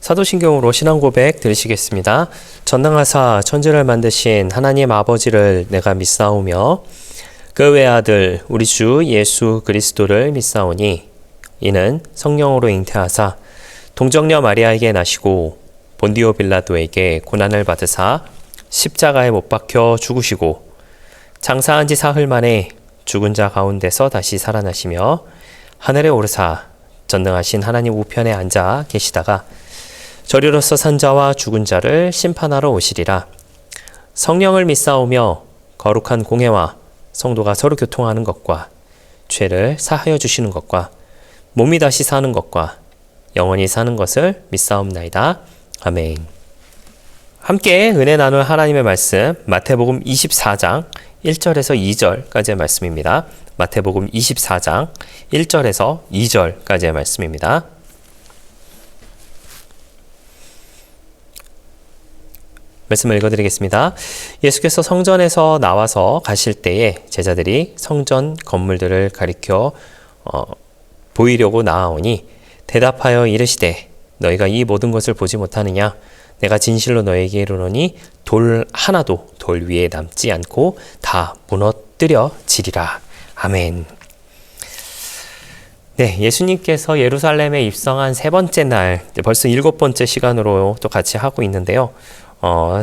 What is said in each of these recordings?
사도신경으로 신앙 고백 드리시겠습니다. 전능하사 천지를 만드신 하나님 아버지를 내가 믿사오며 그 외아들 우리 주 예수 그리스도를 믿사오니 이는 성령으로 잉태하사 동정녀 마리아에게 나시고 본디오 빌라도에게 고난을 받으사 십자가에 못 박혀 죽으시고 장사한 지 사흘 만에 죽은 자 가운데서 다시 살아나시며 하늘에 오르사 전능하신 하나님 우편에 앉아 계시다가 저리로서 산 자와 죽은 자를 심판하러 오시리라. 성령을 믿사오며 거룩한 공회와 성도가 서로 교통하는 것과 죄를 사하여 주시는 것과 몸이 다시 사는 것과 영원히 사는 것을 믿사옵나이다. 아멘. 함께 은혜 나눌 하나님의 말씀 마태복음 24장 1절에서 2절까지의 말씀입니다. 마태복음 24장 1절에서 2절까지의 말씀입니다. 말씀을 읽어드리겠습니다. 예수께서 성전에서 나와서 가실 때에 제자들이 성전 건물들을 가리켜 보이려고 나아오니 대답하여 이르시되 너희가 이 모든 것을 보지 못하느냐? 내가 진실로 너희에게 이르노니 돌 하나도 돌 위에 남지 않고 다 무너뜨려지리라. 아멘. 네, 예수님께서 예루살렘에 입성한 세 번째 날, 벌써 7번째 시간으로 또 같이 하고 있는데요.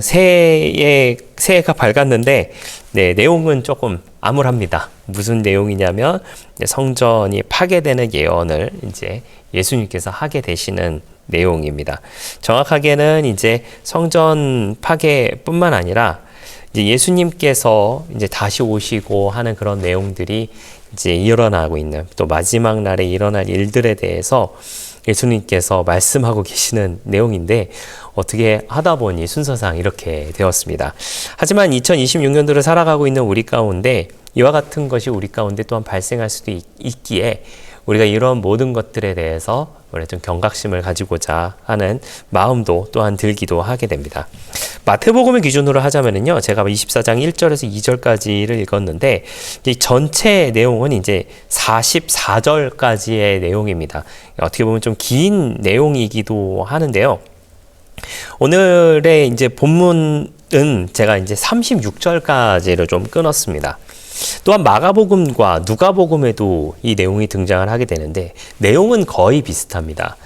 새해가 밝았는데, 네, 내용은 조금 암울합니다. 무슨 내용이냐면, 성전이 파괴되는 예언을 이제 예수님께서 하게 되시는 내용입니다. 정확하게는 이제 성전 파괴뿐만 아니라, 이제 예수님께서 이제 다시 오시고 하는 그런 내용들이 이제 일어나고 있는, 또 마지막 날에 일어날 일들에 대해서 예수님께서 말씀하고 계시는 내용인데 어떻게 하다 보니 순서상 이렇게 되었습니다. 하지만 2026년도를 살아가고 있는 우리 가운데 이와 같은 것이 우리 가운데 또한 발생할 수도 있기에 우리가 이런 모든 것들에 대해서 우리 좀 경각심을 가지고자 하는 마음도 또한 들기도 하게 됩니다. 마태복음을 기준으로 하자면은요, 제가 24장 1절에서 2절까지를 읽었는데, 이 전체 내용은 이제 44절까지의 내용입니다. 어떻게 보면 좀 긴 내용이기도 하는데요. 오늘의 이제 본문은 제가 이제 36절까지를 좀 끊었습니다. 또한 마가복음과 누가복음에도 이 내용이 등장을 하게 되는데 내용은 거의 비슷합니다.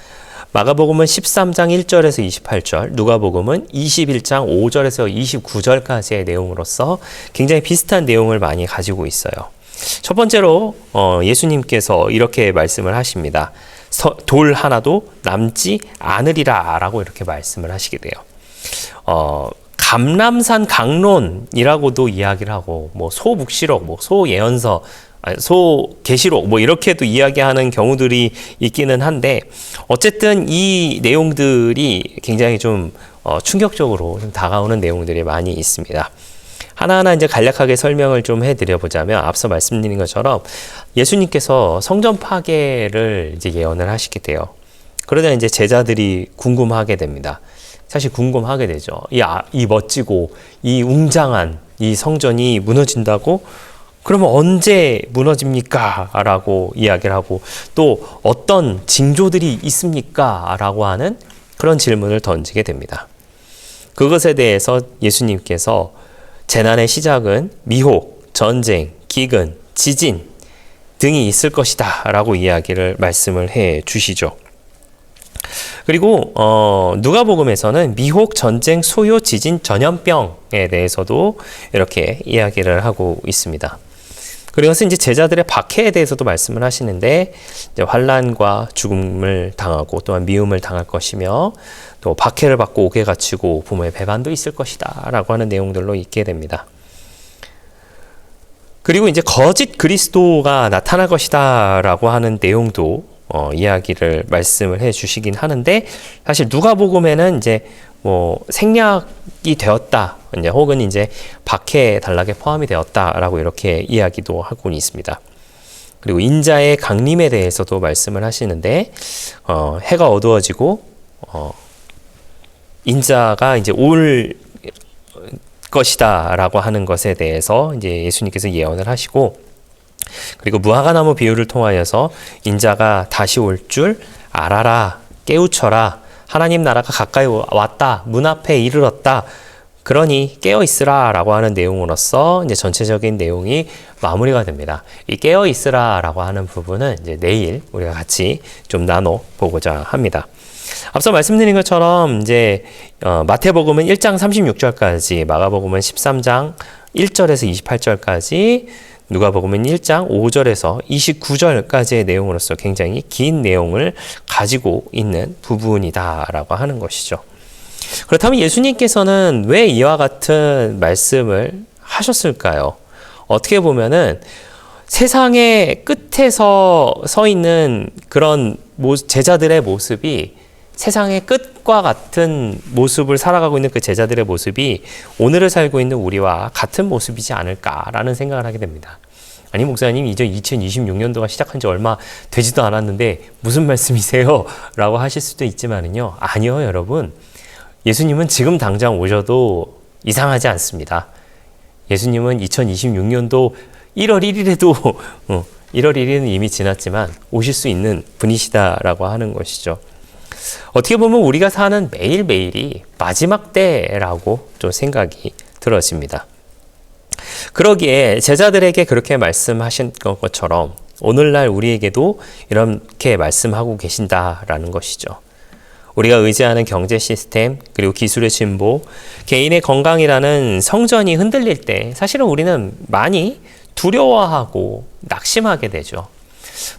마가복음은 13장 1절에서 28절, 누가복음은 21장 5절에서 29절까지의 내용으로서 굉장히 비슷한 내용을 많이 가지고 있어요. 첫 번째로 예수님께서 이렇게 말씀을 하십니다. 돌 하나도 남지 않으리라 라고 이렇게 말씀을 하시게 돼요. 감람산 강론이라고도 이야기를 하고, 뭐 소묵시록, 뭐 소예언서, 소계시록, 뭐 이렇게도 이야기하는 경우들이 있기는 한데, 어쨌든 이 내용들이 굉장히 좀 충격적으로 좀 다가오는 내용들이 많이 있습니다. 하나하나 이제 간략하게 설명을 좀 해드려보자면, 앞서 말씀드린 것처럼 예수님께서 성전 파괴를 이제 예언을 하시게 돼요. 그러다 이제 제자들이 궁금하게 됩니다. 사실 궁금하게 되죠. 이 멋지고 이 웅장한 이 성전이 무너진다고? 그러면 언제 무너집니까? 라고 이야기를 하고, 또 어떤 징조들이 있습니까? 라고 하는 그런 질문을 던지게 됩니다. 그것에 대해서 예수님께서 재난의 시작은 미혹, 전쟁, 기근, 지진 등이 있을 것이다 라고 이야기를 말씀을 해 주시죠. 그리고 누가복음에서는 미혹, 전쟁, 소요, 지진, 전염병에 대해서도 이렇게 이야기를 하고 있습니다. 그래서 이제 제자들의 박해에 대해서도 말씀을 하시는데, 이제 환난과 죽음을 당하고 또한 미움을 당할 것이며, 또 박해를 받고 옥에 갇히고 부모의 배반도 있을 것이다 라고 하는 내용들로 있게 됩니다. 그리고 이제 거짓 그리스도가 나타날 것이다 라고 하는 내용도 이야기를 말씀을 해 주시긴 하는데, 사실 누가복음에는 이제 뭐 생략이 되었다, 이제 혹은 이제 박해 단락에 포함이 되었다라고 이렇게 이야기도 하고 있습니다. 그리고 인자의 강림에 대해서도 말씀을 하시는데, 해가 어두워지고 인자가 이제 올 것이다라고 하는 것에 대해서 이제 예수님께서 예언을 하시고, 그리고 무화과나무 비유를 통하여서 인자가 다시 올 줄 알아라, 깨우쳐라, 하나님 나라가 가까이 왔다. 문 앞에 이르렀다. 그러니 깨어 있으라라고 하는 내용으로서 이제 전체적인 내용이 마무리가 됩니다. 이 깨어 있으라라고 하는 부분은 이제 내일 우리가 같이 좀 나눠 보고자 합니다. 앞서 말씀드린 것처럼 이제 마태복음은 1장 36절까지, 마가복음은 13장 1절에서 28절까지, 누가복음은 1장 5절에서 29절까지의 내용으로서 굉장히 긴 내용을 가지고 있는 부분이다라고 하는 것이죠. 그렇다면 예수님께서는 왜 이와 같은 말씀을 하셨을까요? 어떻게 보면은 세상의 끝에서 서 있는 그런 제자들의 모습이, 세상의 끝과 같은 모습을 살아가고 있는 그 제자들의 모습이 오늘을 살고 있는 우리와 같은 모습이지 않을까라는 생각을 하게 됩니다. 아니, 목사님, 이제 2026년도가 시작한 지 얼마 되지도 않았는데 무슨 말씀이세요? 라고 하실 수도 있지만은요. 아니요, 여러분. 예수님은 지금 당장 오셔도 이상하지 않습니다. 예수님은 2026년도 1월 1일에도 1월 1일은 이미 지났지만 오실 수 있는 분이시다라고 하는 것이죠. 어떻게 보면 우리가 사는 매일매일이 마지막 때라고 좀 생각이 들어집니다. 그러기에 제자들에게 그렇게 말씀하신 것처럼 오늘날 우리에게도 이렇게 말씀하고 계신다라는 것이죠. 우리가 의지하는 경제 시스템, 그리고 기술의 진보, 개인의 건강이라는 성전이 흔들릴 때 사실은 우리는 많이 두려워하고 낙심하게 되죠.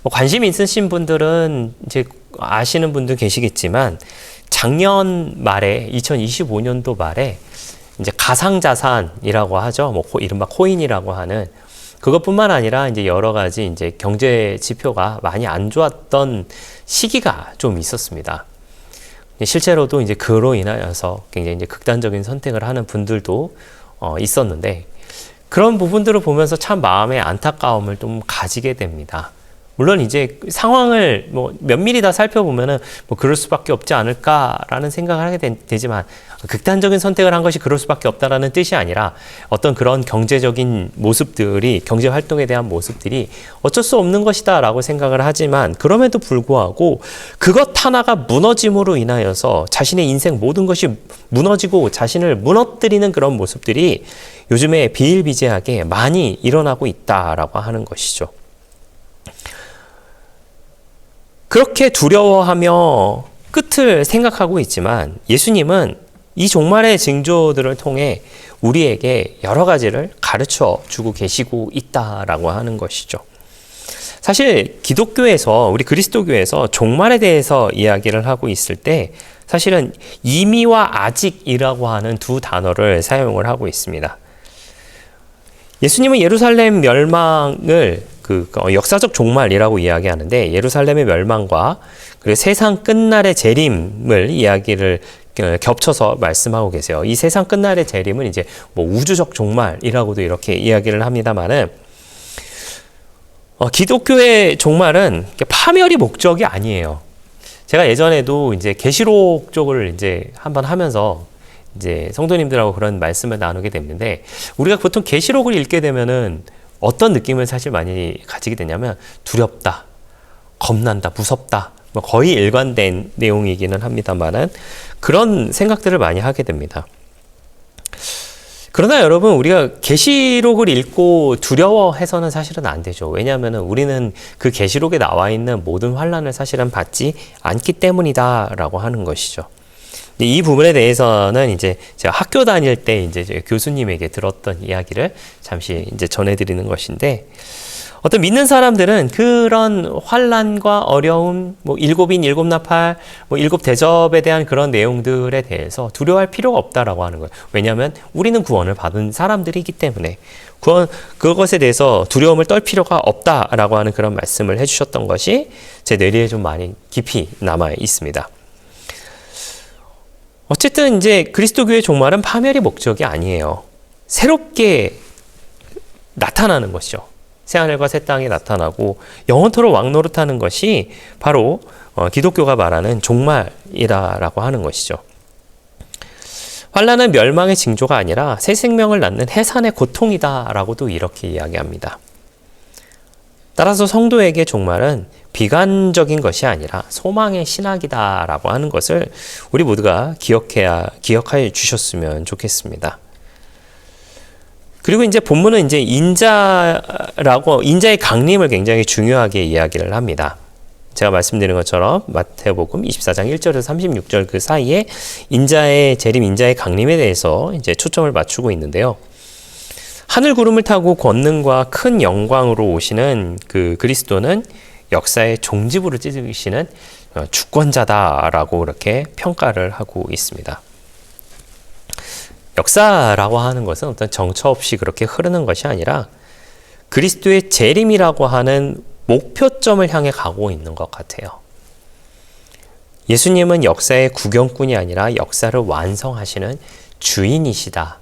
관심 있으신 분들은 이제 아시는 분도 계시겠지만 작년 말에 2025년도 말에 이제 가상자산이라고 하죠. 이른바 코인이라고 하는 그것뿐만 아니라 이제 여러 가지 이제 경제 지표가 많이 안 좋았던 시기가 좀 있었습니다. 실제로도 이제 그로 인하여서 굉장히 이제 극단적인 선택을 하는 분들도 있었는데 그런 부분들을 보면서 참 마음의 안타까움을 좀 가지게 됩니다. 물론 이제 상황을 면밀히 다 살펴보면은 그럴 수밖에 없지 않을까라는 생각을 하게 되지만 극단적인 선택을 한 것이 그럴 수밖에 없다라는 뜻이 아니라 어떤 그런 경제적인 모습들이, 경제 활동에 대한 모습들이 어쩔 수 없는 것이다라고 생각을 하지만 그럼에도 불구하고 그것 하나가 무너짐으로 인하여서 자신의 인생 모든 것이 무너지고 자신을 무너뜨리는 그런 모습들이 요즘에 비일비재하게 많이 일어나고 있다라고 하는 것이죠. 그렇게 두려워하며 끝을 생각하고 있지만 예수님은 이 종말의 징조들을 통해 우리에게 여러 가지를 가르쳐 주고 계시고 있다라고 하는 것이죠. 사실 기독교에서, 우리 그리스도교에서 종말에 대해서 이야기를 하고 있을 때 사실은 이미와 아직이라고 하는 두 단어를 사용을 하고 있습니다. 예수님은 예루살렘 멸망을 역사적 종말이라고 이야기하는데 예루살렘의 멸망과 그리고 세상 끝날의 재림을 이야기를 겹쳐서 말씀하고 계세요. 이 세상 끝날의 재림은 이제 우주적 종말이라고도 이렇게 이야기를 합니다만은 기독교의 종말은 파멸이 목적이 아니에요. 제가 예전에도 이제 계시록 쪽을 이제 한번 하면서 이제 성도님들하고 그런 말씀을 나누게 됐는데 우리가 보통 계시록을 읽게 되면은 어떤 느낌을 사실 많이 가지게 되냐면 두렵다, 겁난다, 무섭다, 거의 일관된 내용이기는 합니다만은 그런 생각들을 많이 하게 됩니다. 그러나 여러분, 우리가 계시록을 읽고 두려워해서는 사실은 안 되죠. 왜냐하면 우리는 그 계시록에 나와 있는 모든 환난을 사실은 받지 않기 때문이다라고 하는 것이죠. 이 부분에 대해서는 이제 제가 학교 다닐 때 이제 교수님에게 들었던 이야기를 잠시 이제 전해드리는 것인데, 어떤 믿는 사람들은 그런 환난과 어려움, 일곱인, 일곱 나팔, 일곱 대접에 대한 그런 내용들에 대해서 두려워할 필요가 없다라고 하는 거예요. 왜냐하면 우리는 구원을 받은 사람들이기 때문에 그것에 대해서 두려움을 떨 필요가 없다라고 하는 그런 말씀을 해주셨던 것이 제 뇌리에 좀 많이 깊이 남아 있습니다. 어쨌든 이제 그리스도교의 종말은 파멸이 목적이 아니에요. 새롭게 나타나는 것이죠. 새하늘과 새 땅이 나타나고 영원토록 왕노릇하는 것이 바로 기독교가 말하는 종말이라고 하는 것이죠. 환난은 멸망의 징조가 아니라 새 생명을 낳는 해산의 고통이다라고도 이렇게 이야기합니다. 따라서 성도에게 종말은 비관적인 것이 아니라 소망의 신학이다라고 하는 것을 우리 모두가 기억하여 주셨으면 좋겠습니다. 그리고 이제 본문은 이제 인자의 강림을 굉장히 중요하게 이야기를 합니다. 제가 말씀드린 것처럼 마태복음 24장 1절에서 36절 그 사이에 인자의 재림, 인자의 강림에 대해서 이제 초점을 맞추고 있는데요. 하늘 구름을 타고 권능과 큰 영광으로 오시는 그 그리스도는 역사의 종지부를 찢으시는 주권자다라고 이렇게 평가를 하고 있습니다. 역사라고 하는 것은 어떤 정처 없이 그렇게 흐르는 것이 아니라 그리스도의 재림이라고 하는 목표점을 향해 가고 있는 것 같아요. 예수님은 역사의 구경꾼이 아니라 역사를 완성하시는 주인이시다.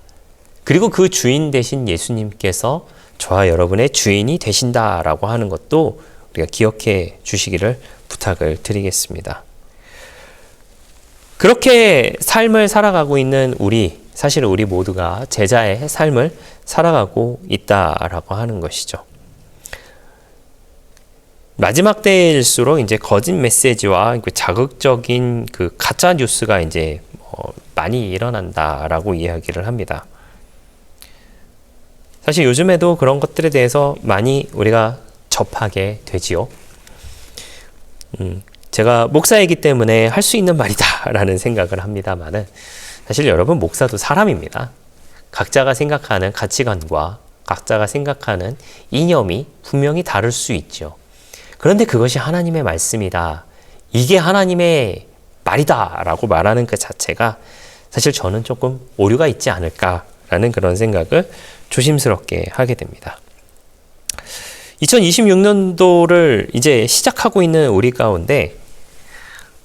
그리고 그 주인 대신 예수님께서 저와 여러분의 주인이 되신다라고 하는 것도 우리가 기억해 주시기를 부탁을 드리겠습니다. 그렇게 삶을 살아가고 있는 사실 우리 모두가 제자의 삶을 살아가고 있다라고 하는 것이죠. 마지막 때일수록 이제 거짓 메시지와 그 자극적인 그 가짜 뉴스가 이제 많이 일어난다라고 이야기를 합니다. 사실 요즘에도 그런 것들에 대해서 많이 우리가 접하게 되지요. 제가 목사이기 때문에 할 수 있는 말이다라는 생각을 합니다만은 사실 여러분 목사도 사람입니다. 각자가 생각하는 가치관과 각자가 생각하는 이념이 분명히 다를 수 있죠. 그런데 그것이 하나님의 말씀이다. 이게 하나님의 말이다라고 말하는 그 자체가 사실 저는 조금 오류가 있지 않을까라는 그런 생각을 조심스럽게 하게 됩니다. 2026년도를 이제 시작하고 있는 우리 가운데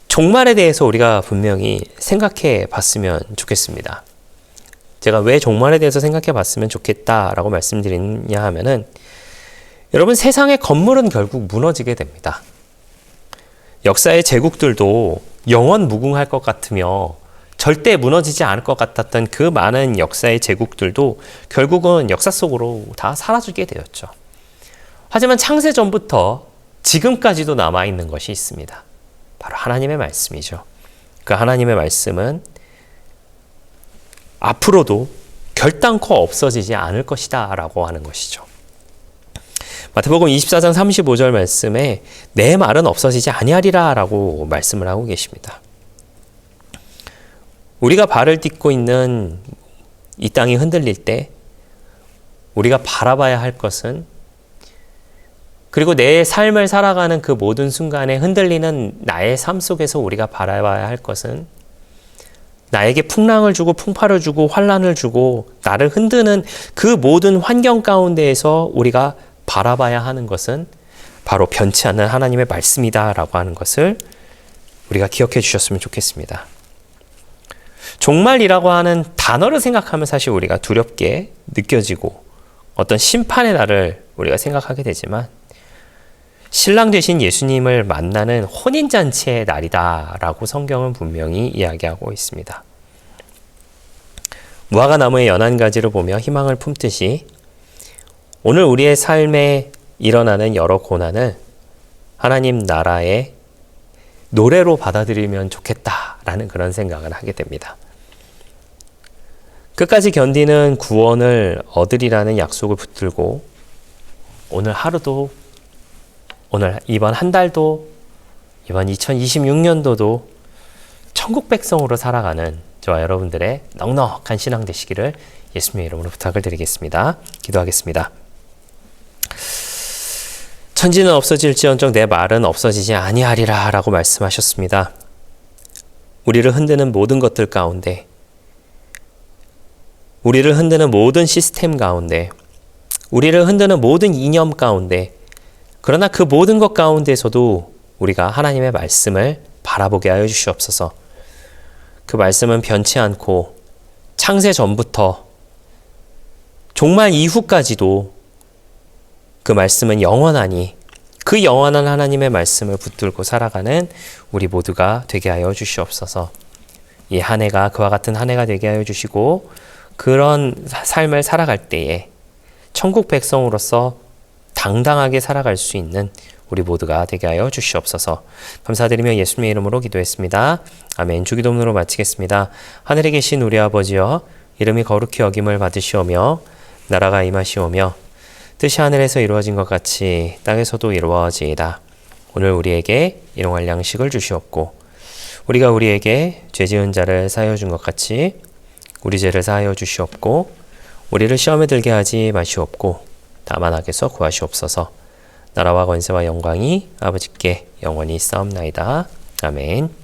종말에 대해서 우리가 분명히 생각해 봤으면 좋겠습니다. 제가 왜 종말에 대해서 생각해 봤으면 좋겠다라고 말씀드리냐 하면은 여러분 세상의 건물은 결국 무너지게 됩니다. 역사의 제국들도 영원 무궁할 것 같으며 절대 무너지지 않을 것 같았던 그 많은 역사의 제국들도 결국은 역사 속으로 다 사라지게 되었죠. 하지만 창세 전부터 지금까지도 남아있는 것이 있습니다. 바로 하나님의 말씀이죠. 그 하나님의 말씀은 앞으로도 결단코 없어지지 않을 것이다 라고 하는 것이죠. 마태복음 24장 35절 말씀에 내 말은 없어지지 아니하리라 라고 말씀을 하고 계십니다. 우리가 발을 딛고 있는 이 땅이 흔들릴 때 우리가 바라봐야 할 것은, 그리고 내 삶을 살아가는 그 모든 순간에 흔들리는 나의 삶 속에서 우리가 바라봐야 할 것은, 나에게 풍랑을 주고 풍파를 주고 환란을 주고 나를 흔드는 그 모든 환경 가운데에서 우리가 바라봐야 하는 것은 바로 변치 않는 하나님의 말씀이다라고 하는 것을 우리가 기억해 주셨으면 좋겠습니다. 종말이라고 하는 단어를 생각하면 사실 우리가 두렵게 느껴지고 어떤 심판의 날을 우리가 생각하게 되지만, 신랑 되신 예수님을 만나는 혼인잔치의 날이다라고 성경은 분명히 이야기하고 있습니다. 무화과 나무의 연한 가지를 보며 희망을 품듯이 오늘 우리의 삶에 일어나는 여러 고난을 하나님 나라의 노래로 받아들이면 좋겠다라는 그런 생각을 하게 됩니다. 끝까지 견디는 구원을 얻으리라는 약속을 붙들고 오늘 하루도, 오늘 이번 한 달도, 이번 2026년도도 천국 백성으로 살아가는 저와 여러분들의 넉넉한 신앙 되시기를 예수님의 이름으로 부탁을 드리겠습니다. 기도하겠습니다. 천지는 없어질지언정 내 말은 없어지지 아니하리라 라고 말씀하셨습니다. 우리를 흔드는 모든 것들 가운데, 우리를 흔드는 모든 시스템 가운데, 우리를 흔드는 모든 이념 가운데, 그러나 그 모든 것 가운데서도 우리가 하나님의 말씀을 바라보게 하여 주시옵소서. 그 말씀은 변치 않고 창세 전부터 종말 이후까지도 그 말씀은 영원하니 그 영원한 하나님의 말씀을 붙들고 살아가는 우리 모두가 되게 하여 주시옵소서. 이 한 해가 그와 같은 한 해가 되게 하여 주시고, 그런 삶을 살아갈 때에 천국 백성으로서 당당하게 살아갈 수 있는 우리 모두가 되게 하여 주시옵소서. 감사드리며 예수님의 이름으로 기도했습니다. 아멘. 주기도문으로 마치겠습니다. 하늘에 계신 우리 아버지여, 이름이 거룩히 여김을 받으시오며 나라가 임하시오며 뜻이 하늘에서 이루어진 것 같이 땅에서도 이루어지이다. 오늘 우리에게 일용할 양식을 주시옵고 우리가 우리에게 죄 지은 자를 사하여 준 것 같이 우리 죄를 사하여 주시옵고 우리를 시험에 들게 하지 마시옵고 다만 악에서 구하시옵소서. 나라와 권세와 영광이 아버지께 영원히 있사옵나이다. 아멘.